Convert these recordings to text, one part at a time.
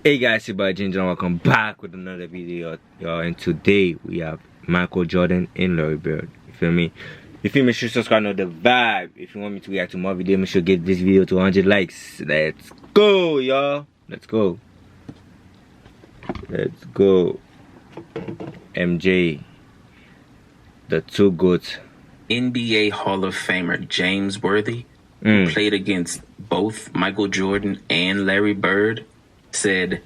Hey guys, it's your boy Ginger and welcome back with another video, y'all. And today we have Michael Jordan and Larry Bird. You feel me? Make sure you subscribe, know the vibe. If you want me to react to more videos, make sure you get this video to 100 likes. Let's go, y'all. Let's go. Let's go. MJ, the two GOATs. NBA Hall of Famer James Worthy, who played against both Michael Jordan and Larry Bird, said,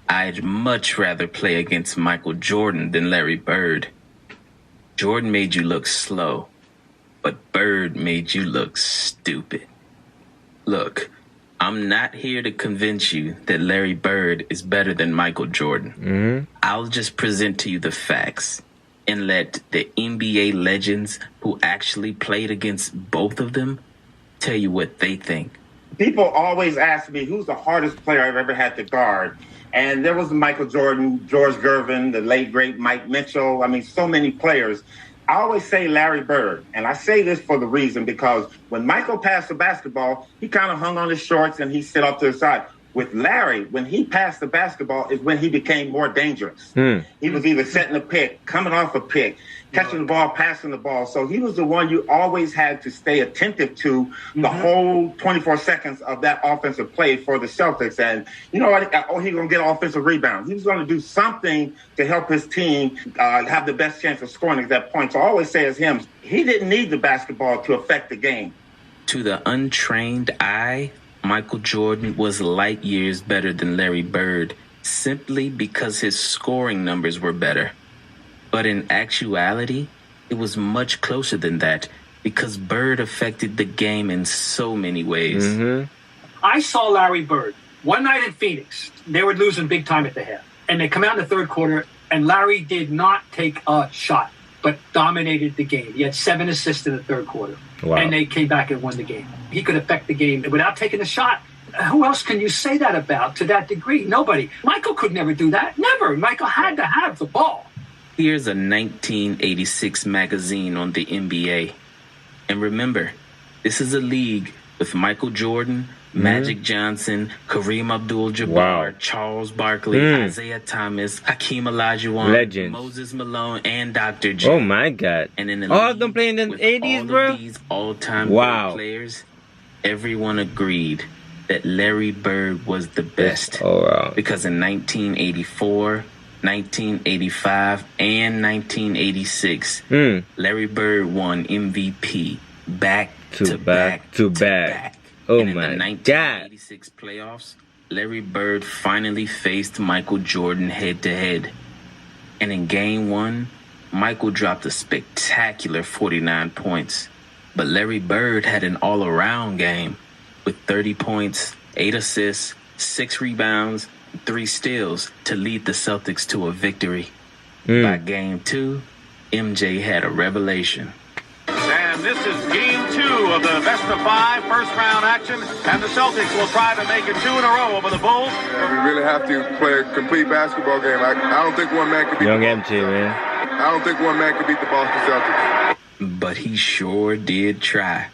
"I'd much rather play against Michael Jordan than Larry Bird. Jordan made you look slow, but Bird made you look stupid. Look, I'm not here to convince you that Larry Bird is better than Michael Jordan. I'll just present to you the facts and let the NBA legends who actually played against both of them tell you what they think." People always ask me who's the hardest player I've ever had to guard. And there was Michael Jordan, George Gervin, the late, great Mike Micheal. I mean, so many players. I always say Larry Bird. And I say this for the reason because when Michael passed the basketball, he kind of hung on his shorts and he sit off to the side. With Larry, when he passed the basketball is when he became more dangerous. He was either setting a pick, coming off a pick, catching the ball, passing the ball. So he was the one you always had to stay attentive to the whole 24 seconds of that offensive play for the Celtics. And you know what? Oh, he's going to get offensive rebounds. He was going to do something to help his team have the best chance of scoring at that point. So I always say as him, he didn't need the basketball to affect the game. To the untrained eye, Michael Jordan was light years better than Larry Bird simply because his scoring numbers were better. But in actuality, it was much closer than that because Bird affected the game in so many ways. I saw Larry Bird one night in Phoenix. They were losing big time at the half. And they come out in the third quarter, and Larry did not take a shot, but dominated the game. He had 7 assists in the third quarter. Wow. And they came back and won the game. He could affect the game without taking a shot. Who else can you say that about to that degree? Nobody. Michael could never do that. Never. Michael had to have the ball. Here's a 1986 magazine on the NBA. And remember, this is a league with Michael Jordan, Magic Johnson, Kareem Abdul-Jabbar, Charles Barkley, Isaiah Thomas, Hakeem Olajuwon, Legends. Moses Malone, and Dr. J. Oh my God! And in the all of them playing in the 80s, bro. All of these all-time great players, everyone agreed that Larry Bird was the best. Oh wow! Because in 1984, 1985, and 1986, Larry Bird won MVP back to back. Oh and my in the 1986 playoffs, Larry Bird finally faced Michael Jordan head-to-head. And in Game 1, Michael dropped a spectacular 49 points. But Larry Bird had an all-around game with 30 points, 8 assists, 6 rebounds, 3 steals to lead the Celtics to a victory. By Game 2, MJ had a revelation. And this is Game 2 of the best-of-5 first-round action, and the Celtics will try to make it 2 in a row over the Bulls. Yeah, we really have to play a complete basketball game. I don't think one man can beat Young MJ, man. I don't think one man can beat the Boston Celtics. But he sure did try,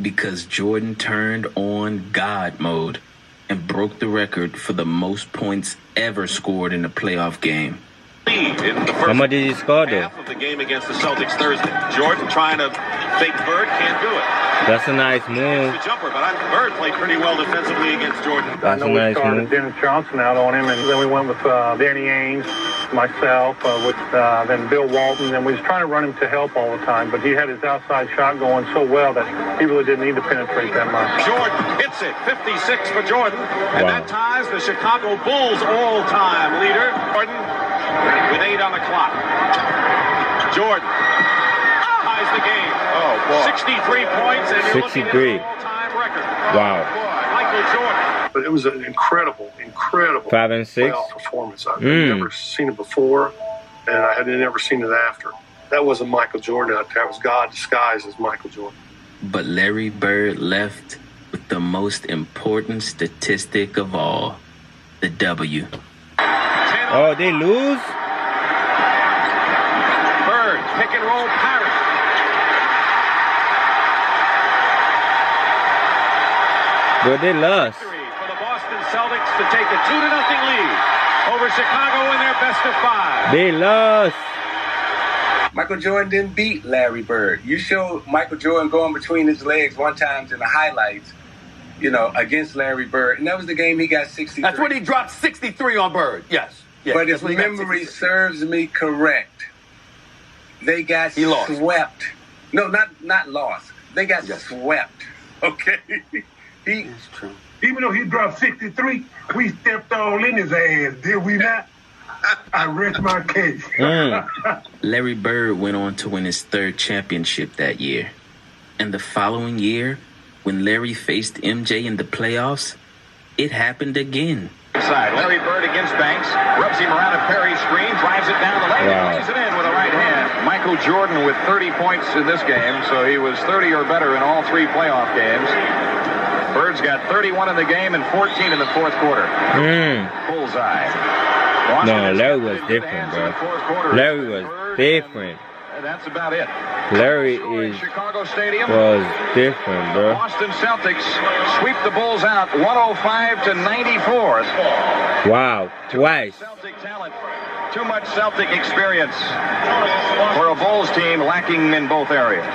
because Jordan turned on God mode and broke the record for the most points ever scored in a playoff game. In the How much did he score though? half of the game against the Celtics Thursday. Jordan trying to fake Bird, can't do it. That's a nice move. The jumper, but Bird played pretty well defensively against Jordan. That's a nice we started move. Dennis Johnson out on him, and then we went with Danny Ainge, myself, then Bill Walton, and we was trying to run him to help all the time, but he had his outside shot going so well that he really didn't need to penetrate that much. Jordan hits it, 56 for Jordan, and that ties the Chicago Bulls all-time leader, Jordan, with 8 on the clock. Jordan ties the game. Oh, boy. 63 points, and you're looking at an all-time record. Wow. Michael Jordan. But it was an incredible 5 and 6 playoff performance. I've never seen it before, and I had never seen it after. That wasn't Michael Jordan out there. That was God disguised as Michael Jordan. But Larry Bird left with the most important statistic of all, the W. Oh, they lose? Bird, pick and roll parry. But they lost. Victory for the Boston Celtics to take a 2-0 lead over Chicago in their best of 5. They lost. Michael Jordan didn't beat Larry Bird. You showed Michael Jordan going between his legs one time in the highlights, you know, against Larry Bird. And that was the game he got 63. That's when he dropped 63 on Bird. Yes. But if memory serves me correct, they got swept. No, not lost. They got swept. Okay? That's true. Even though he dropped 63, we stepped all in his ass, did we not? I rest my case. Larry Bird went on to win his 3rd championship that year. And the following year, when Larry faced MJ in the playoffs, it happened again. Side. Larry Bird against Banks, rubs him around a Perry screen, drives it down the lane, and lays it in with a right hand. Michael Jordan with 30 points in this game, so he was 30 or better in all 3 playoff games. Bird's got 31 in the game and 14 in the 4th quarter. Bullseye. No, Larry was different, bro. Larry was different. That's about it. Larry Chicago Stadium was different, bro. Boston Celtics sweep the Bulls out 105-94. Wow, twice. Celtic talent. Too much Celtic experience for a Bulls team lacking in both areas.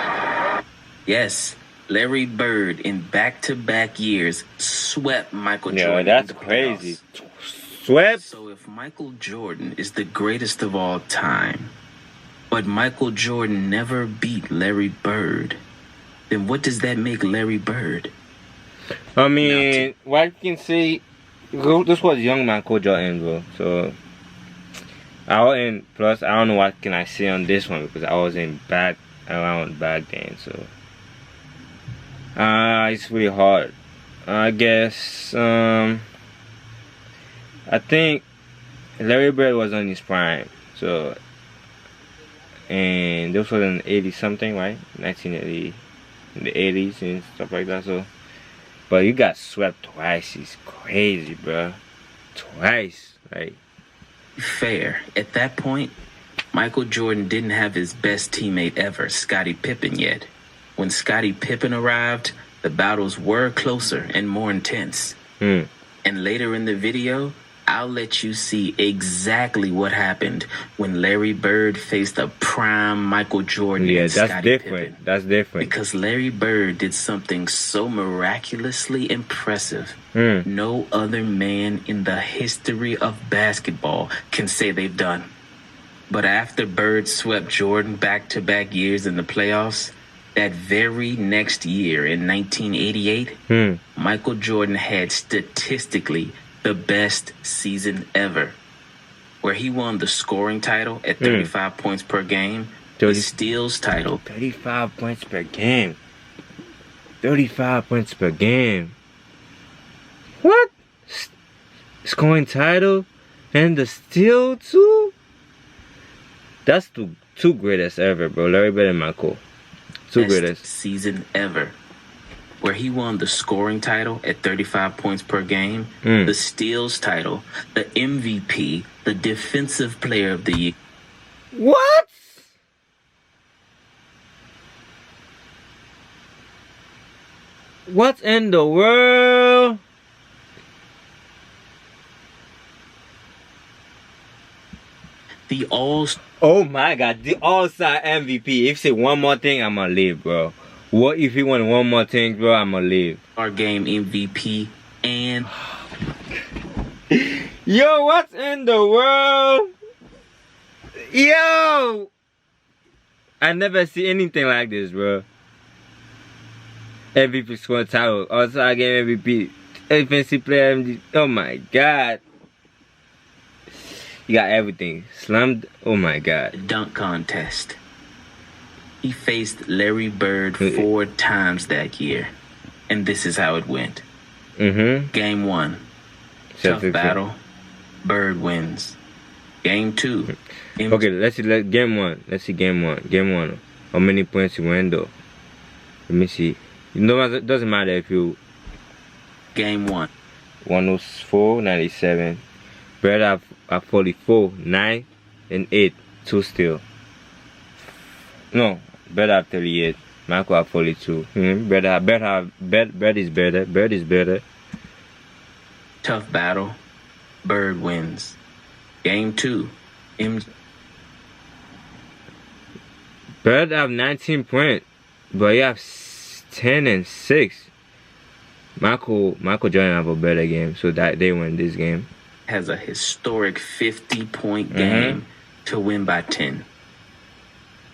Yes, Larry Bird in back-to-back years swept Michael Jordan. Yeah, that's crazy. Swept. So if Michael Jordan is the greatest of all time, but Michael Jordan never beat Larry Bird, then what does that make Larry Bird? I mean, what you can see, this was young Michael Jordan, bro. So, plus, I don't know what can I say on this one because I wasn't around back then. So, it's really hard. I guess, I think Larry Bird was on his prime. So, and this was in 80 something, right? 1980, in the 80s and stuff like that. So, but you got swept twice. It's crazy, bro. Twice, like. Fair. At that point, Michael Jordan didn't have his best teammate ever, Scottie Pippen, yet. When Scottie Pippen arrived, the battles were closer and more intense. And later in the video, I'll let you see exactly what happened when Larry Bird faced a prime Michael Jordan. Yeah, and that's Scottie different. Pippen. That's different. Because Larry Bird did something so miraculously impressive. No other man in the history of basketball can say they've done. But after Bird swept Jordan back-to-back years in the playoffs, that very next year in 1988, Michael Jordan had statistically the best season ever, where he won the scoring title at 35 points per game, the steals title. 35 points per game. 35 points per game. What? Scoring title and the steal too? That's two greatest ever, bro. Larry Bird and Michael. Two greatest season ever, where he won the scoring title at 35 points per game, the steals title, the MVP, the defensive player of the year. What? What in the world? The all. Oh my God, the All-Star MVP. If you say one more thing, I'ma leave, bro. What if you want one more thing, bro? I'ma leave. Our game MVP and. Yo, what in the world? Yo! I never see anything like this, bro. MVP score title, All-Star game MVP, offensive player MVP. Oh my God. You got everything. Slammed. Oh my God. Dunk contest. He faced Larry Bird 4 times that year. And this is how it went. Game 1. Tough battle. Bird wins. Game 2. Okay, let's see game 1. Let's see game 1. Game 1. How many points he won though? Let me see. You know, it doesn't matter if you. Game 1. 104, 97. Bird at 44, 9 and 8, 2 still. No, Bird at 38, Michael at 42. Bird is better. Bird is better. Tough battle. Bird wins. Game 2. Bird have 19 points, but you have 10 and 6. Michael Jordan have a better game, so that they win this game. Has a historic 50-point game to win by 10.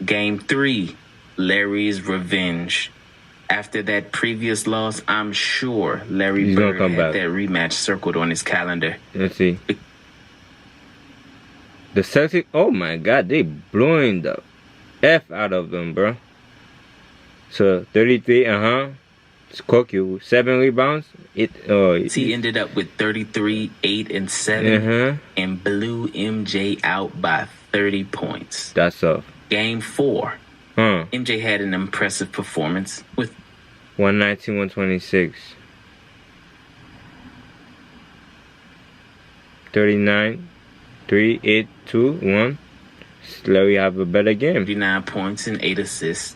Game 3, Larry's revenge. After that previous loss, I'm sure Larry Bird had that rematch circled on his calendar. Let's see. The Celtics, oh my God, they blowing the F out of them, bro. So 33, it's cocky. 7 rebounds. He ended up with 33, 8, and 7, and blew MJ out by 30 points. That's tough. Game 4. MJ had an impressive performance with 119, 126. 39, 3, 8, 2, 1. Larry have a better game. 39 points and 8 assists.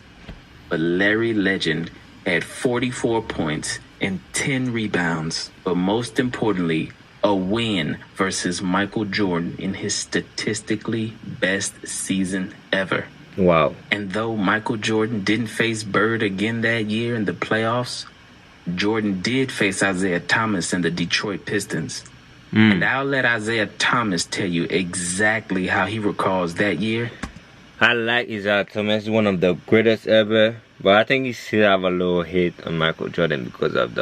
But Larry Legend had 44 points and 10 rebounds. But most importantly, a win versus Michael Jordan in his statistically best season ever. Wow. And though Michael Jordan didn't face Bird again that year in the playoffs, Jordan did face Isaiah Thomas and the Detroit Pistons. And I'll let Isaiah Thomas tell you exactly how he recalls that year. I like Isaiah Thomas, one of the greatest ever, but I think he still have a little hate on Michael Jordan because of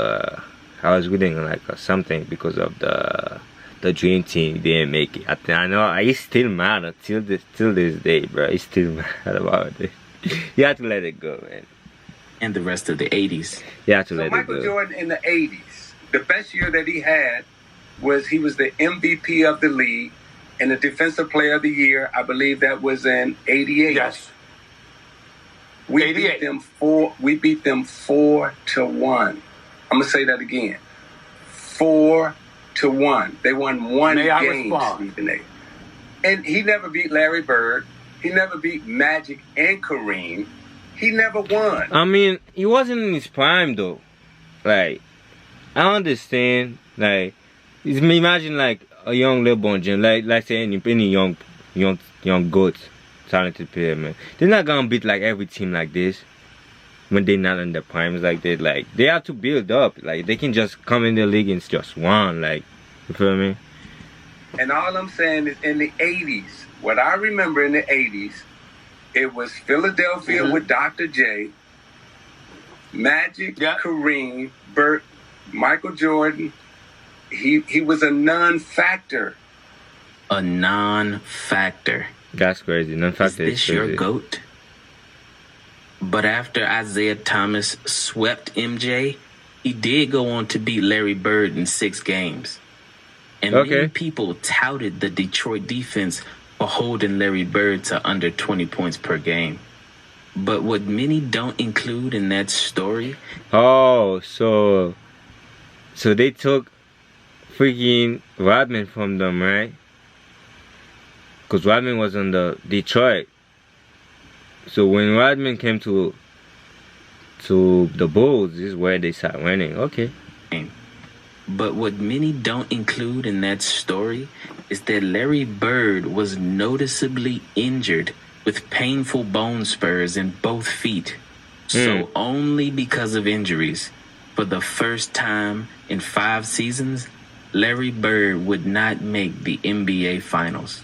I was reading like something because of the dream team didn't make it. I know he's still mad till this day, bro. He's still mad about it. You have to let it go, man. And the rest of the 80s. You have to let it go. Michael Jordan in the 80s, the best year that he had was he was the MVP of the league and the defensive player of the year. I believe that was in 88. Yes. We beat them 4-1. I'm gonna say that again. 4-1. They won one game, Stephen A. And he never beat Larry Bird. He never beat Magic and Kareem. He never won. I mean, he wasn't in his prime though. Like, I understand. Like, imagine like a young LeBron James, like say any young goats, talented player, man. They're not gonna beat like every team like this when they're not in their primes like that. Like, they have to build up. Like, they can just come in the league and just won. Like, you feel me? And all I'm saying is, in the 80s, what I remember in the 80s, it was Philadelphia with Dr. J, Magic, Kareem, Burt, Michael Jordan. He was a non-factor. A non-factor. That's crazy. Non-factor is this your GOAT? But after Isaiah Thomas swept MJ, he did go on to beat Larry Bird in 6 games. And many people touted the Detroit defense for holding Larry Bird to under 20 points per game. But what many don't include in that story... Oh, so they took freaking Rodman from them, right? Because Rodman was on the Detroit. So when Rodman came to the Bulls, this is where they started winning. Okay. But what many don't include in that story is that Larry Bird was noticeably injured with painful bone spurs in both feet. So only because of injuries, for the first time in 5 seasons, Larry Bird would not make the NBA Finals.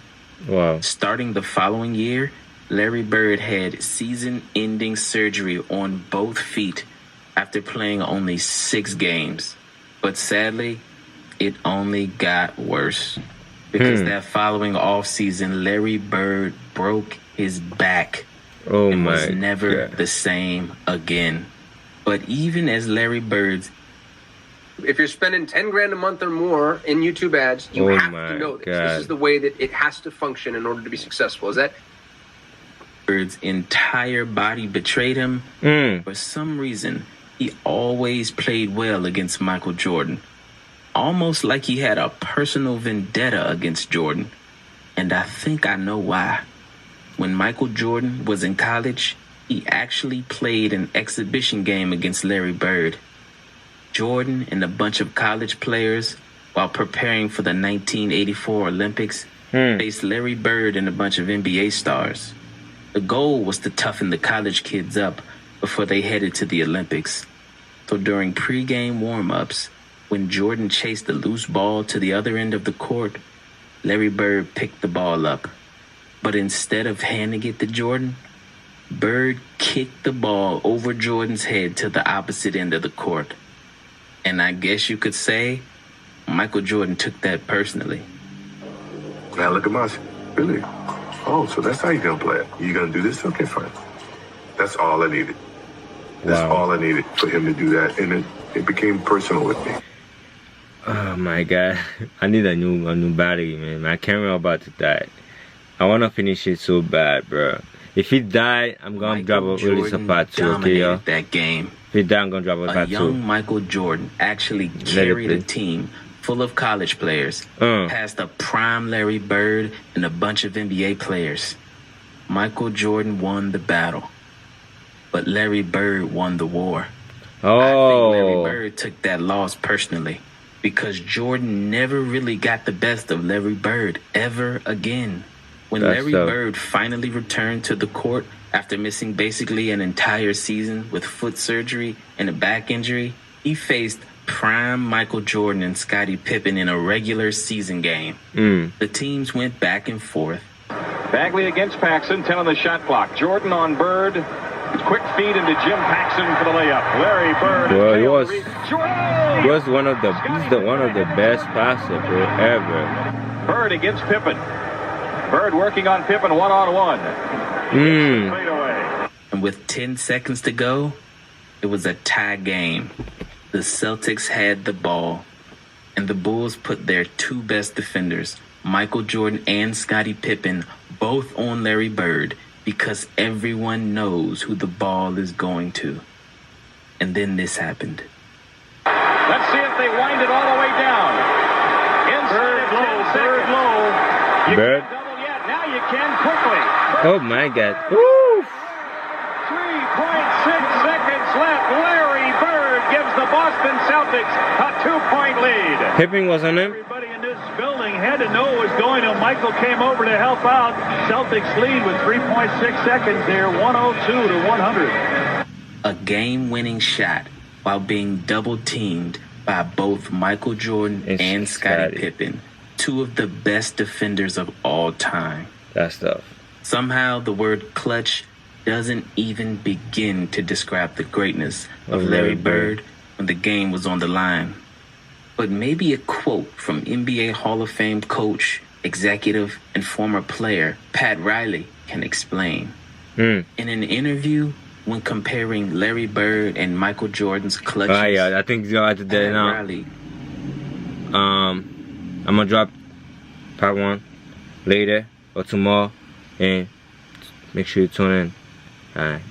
Wow. Starting the following year, Larry Bird had season-ending surgery on both feet after playing only 6 games. But sadly, it only got worse. Because that following offseason, Larry Bird broke his back and was never the same again. But even as Larry Bird's... If you're spending $10,000 a month or more in YouTube ads, you have to know this. This is the way that it has to function in order to be successful. Is that... Bird's entire body betrayed him. For some reason, he always played well against Michael Jordan. Almost like he had a personal vendetta against Jordan. And I think I know why. When Michael Jordan was in college, he actually played an exhibition game against Larry Bird. Jordan and a bunch of college players while preparing for the 1984 Olympics, faced Larry Bird and a bunch of NBA stars. The goal was to toughen the college kids up before they headed to the Olympics. So during pre-game warm-ups, when Jordan chased the loose ball to the other end of the court, Larry Bird picked the ball up. But instead of handing it to Jordan, Bird kicked the ball over Jordan's head to the opposite end of the court. And I guess you could say Michael Jordan took that personally. Now look at my really. Oh, so that's how you're gonna play it. You're gonna do this? Okay, fine. That's all I needed. That's all I needed for him to do that, and it became personal with me. Oh my God, I need a new battery, man. My camera about to die. I wanna finish it so bad, bro. If he died, I'm gonna drop a release a part 2, okay, y'all? That game. If he died, I'm gonna drop a part 2. Young Michael Jordan actually carried a team full of college players past a prime Larry Bird and a bunch of NBA players. Michael Jordan won the battle, but Larry Bird won the war. Oh. I think Larry Bird took that loss personally because Jordan never really got the best of Larry Bird ever again. When Larry Bird finally returned to the court after missing basically an entire season with foot surgery and a back injury, he faced prime Michael Jordan and Scottie Pippen in a regular season game. The teams went back and forth. Bagley against Paxson, 10 on the shot clock. Jordan on Bird. Quick feed into Jim Paxson for the layup. Larry Bird. Well, he was one of the best passer ever. Bird against Pippen. Bird working on Pippen one-on-one. And with 10 seconds to go, it was a tie game. The Celtics had the ball, and the Bulls put their two best defenders, Michael Jordan and Scottie Pippen, both on Larry Bird because everyone knows who the ball is going to. And then this happened. Let's see if they wind it all the way down. Inside Bird low. You Bird. can't double yet. Now you can quickly. Oh my God. Woo! 3.6 seconds left. Larry Bird gives the Boston Celtics a 2-point lead. Pippen was on him. Everybody in this building had to know what was going on. Michael came over to help out. Celtics lead with 3.6 seconds there, 102 to 100. A game-winning shot while being double-teamed by both Michael Jordan and Scottie Pippen, two of the best defenders of all time. That's tough. Somehow the word clutch doesn't even begin to describe the greatness of Larry Bird when the game was on the line. But maybe a quote from NBA Hall of Fame coach, executive, and former player Pat Riley can explain. In an interview, when comparing Larry Bird and Michael Jordan's clutches, I think you're out there now. Riley, I'm gonna drop part 1 later or tomorrow, and make sure you tune in. Alright,